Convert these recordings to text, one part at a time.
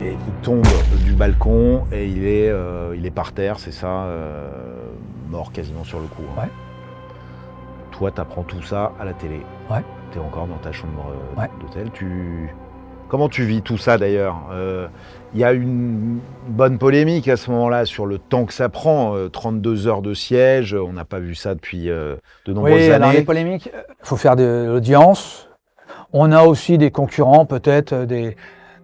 Et il tombe du balcon et il est par terre, c'est ça, mort quasiment sur le coup. Hein. Ouais. Toi, t'apprends tout ça à la télé. Ouais. T'es encore dans ta chambre Ouais. d'hôtel. Comment tu vis tout ça d'ailleurs? Il y a une bonne polémique à ce moment-là sur le temps que ça prend. 32 heures de siège, on n'a pas vu ça depuis de nombreuses Oui, alors les années. polémiques, il faut faire de l'audience. On a aussi des concurrents, peut-être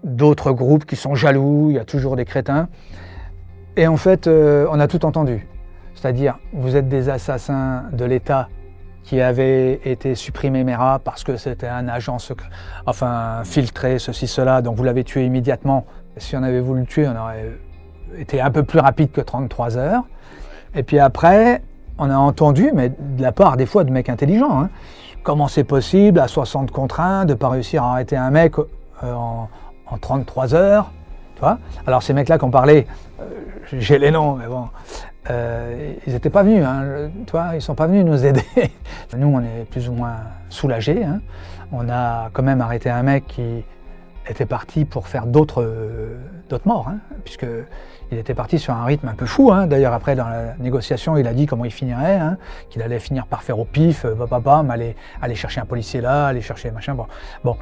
d'autres groupes qui sont jaloux, il y a toujours des crétins. Et en fait, on a tout entendu. C'est-à-dire, vous êtes des assassins de l'État qui avaient été supprimés MERA parce que c'était un agent secret, enfin filtré, ceci, cela, donc vous l'avez tué immédiatement. Si on avait voulu le tuer, on aurait été un peu plus rapide que 33 heures. Et puis après, on a entendu, mais de la part des fois de mecs intelligents, hein, comment c'est possible à 60 contre 1 de ne pas réussir à arrêter un mec en 33 heures, tu vois. Alors ces mecs-là qui ont parlé, j'ai les noms, mais bon, ils n'étaient pas venus, hein, tu vois, ils ne sont pas venus nous aider. Nous, on est plus ou moins soulagés. Hein. On a quand même arrêté un mec qui était parti pour faire d'autres morts, hein, puisqu'il était parti sur un rythme un peu fou. Hein. D'ailleurs, après, dans la négociation, il a dit comment il finirait, hein, qu'il allait finir par faire au pif, aller chercher un policier là, aller chercher machin. Bon.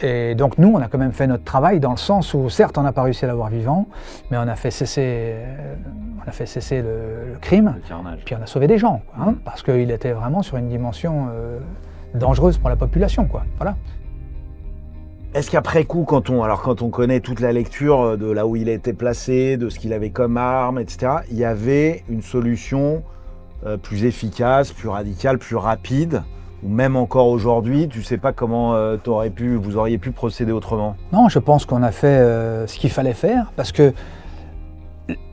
Et donc, nous, on a quand même fait notre travail dans le sens où, certes, on n'a pas réussi à l'avoir vivant, mais on a fait cesser le crime, puis on a sauvé des gens, quoi, hein, parce qu'il était vraiment sur une dimension dangereuse pour la population, quoi. Voilà. Est-ce qu'après coup, quand on connaît toute la lecture de là où il a été placé, de ce qu'il avait comme arme, etc., il y avait une solution plus efficace, plus radicale, plus rapide, ou même encore aujourd'hui, tu sais pas comment vous auriez pu procéder autrement? Non, je pense qu'on a fait ce qu'il fallait faire, parce que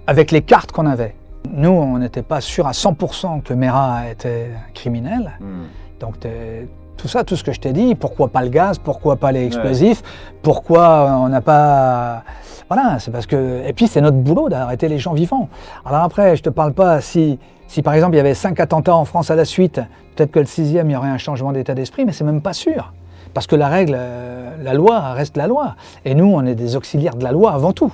avec les cartes qu'on avait, nous, on n'était pas sûr à 100% que MERA était criminel. Donc tout ce que je t'ai dit, pourquoi pas le gaz, pourquoi pas les explosifs, pourquoi on n'a pas... Voilà, c'est parce que... Et puis c'est notre boulot d'arrêter les gens vivants. Alors après, je te parle pas, si par exemple il y avait 5 attentats en France à la suite, peut-être que le 6e, il y aurait un changement d'état d'esprit, mais c'est même pas sûr. Parce que la règle, la loi reste la loi. Et nous, on est des auxiliaires de la loi avant tout.